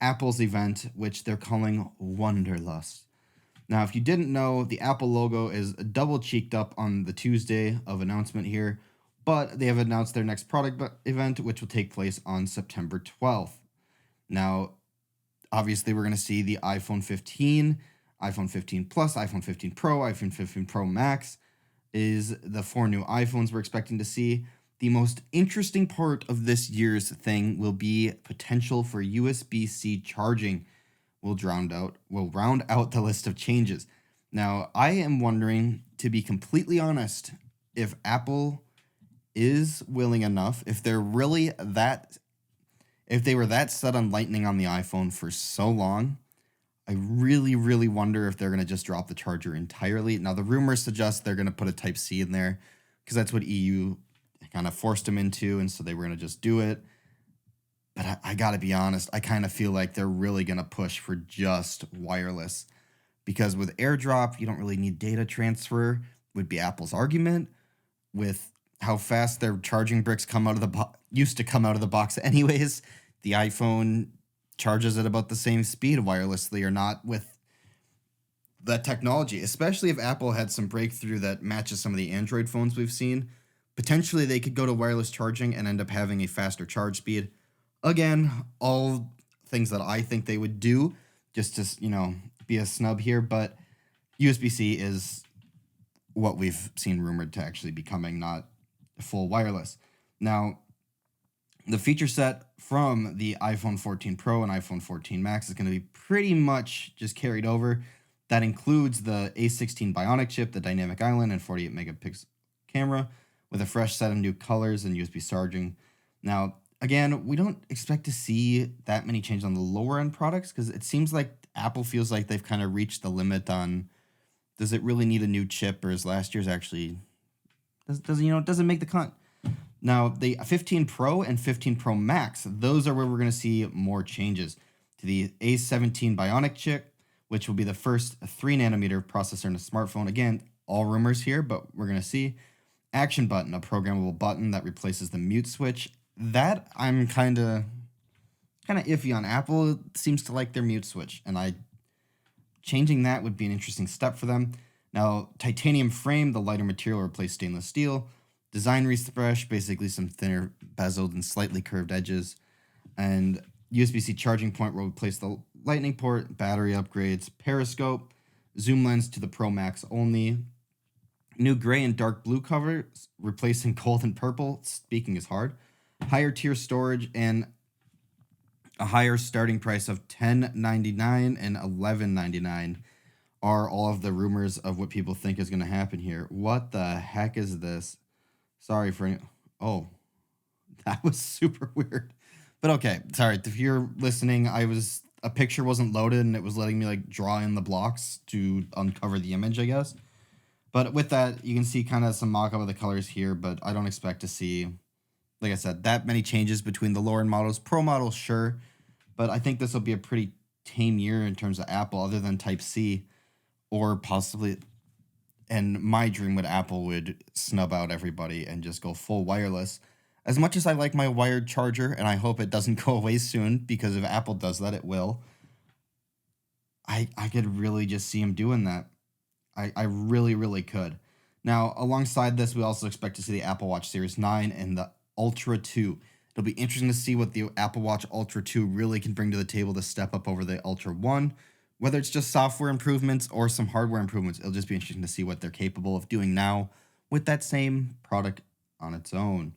Apple's event, which they're calling Wonderlust. Now, if you didn't know, the Apple logo is double cheeked up on the Tuesday of announcement here, but they have announced their next product event, which will take place on September 12th. Now, obviously, we're going to see the iPhone 15, iPhone 15 Plus, iPhone 15 Pro, iPhone 15 Pro Max is the 4 new iPhones we're expecting to see. The most interesting part of this year's thing will be potential for USB-C charging. Will round out the list of changes. Now, I am wondering, to be completely honest, if Apple is willing enough, if they were that set on Lightning on the iPhone for so long, I really, really wonder if they're going to just drop the charger entirely. Now, the rumors suggest they're going to put a Type-C in there because that's what EU kind of forced them into, and so they were going to just do it. But I got to be honest, I kind of feel like they're really going to push for just wireless. Because with AirDrop, you don't really need data transfer, would be Apple's argument. With how fast their charging bricks used to come out of the box anyways, the iPhone charges at about the same speed wirelessly or not with that technology. Especially if Apple had some breakthrough that matches some of the Android phones we've seen. Potentially, they could go to wireless charging and end up having a faster charge speed. Again, all things that I think they would do, just to, be a snub here, but USB-C is what we've seen rumored to actually be coming, not full wireless. Now, the feature set from the iPhone 14 Pro and iPhone 14 Max is going to be pretty much just carried over. That includes the A16 Bionic chip, the dynamic island, and 48 megapixel camera with a fresh set of new colors and USB charging. Now, again, we don't expect to see that many changes on the lower end products because it seems like Apple feels like they've kind of reached the limit on, does it really need a new chip, or is last year's actually doesn't make the cut. Now, the 15 Pro and 15 Pro Max, those are where we're going to see more changes to the A17 Bionic chip, which will be the first 3 nanometer processor in a smartphone. Again, all rumors here, but we're going to see. Action button, a programmable button that replaces the mute switch. That I'm kind of iffy on. Apple seems to like their mute switch, and changing that would be an interesting step for them. Now, titanium frame, the lighter material will replace stainless steel. Design refresh, basically some thinner bezeled and slightly curved edges. And USB-C charging point will replace the lightning port, battery upgrades, periscope, zoom lens to the Pro Max only. New gray and dark blue covers, replacing gold and purple. Speaking is hard. Higher tier storage, and a higher starting price of $10.99 and $11.99 are all of the rumors of what people think is going to happen here. What the heck is this? Sorry for oh, that was super weird. But okay, sorry if you're listening. A picture wasn't loaded and it was letting me draw in the blocks to uncover the image, I guess. But with that, you can see kind of some mock-up of the colors here, but I don't expect to see, like I said, that many changes between the lower-end models. Pro models, sure, but I think this will be a pretty tame year in terms of Apple, other than Type-C, or possibly, and my dream would Apple would snub out everybody and just go full wireless. As much as I like my wired charger, and I hope it doesn't go away soon, because if Apple does that, it will, I could really just see them doing that. I really, really could. Now, alongside this, we also expect to see the Apple Watch Series 9 and the Ultra 2. It'll be interesting to see what the Apple Watch Ultra 2 really can bring to the table to step up over the Ultra 1. Whether it's just software improvements or some hardware improvements, it'll just be interesting to see what they're capable of doing now with that same product on its own.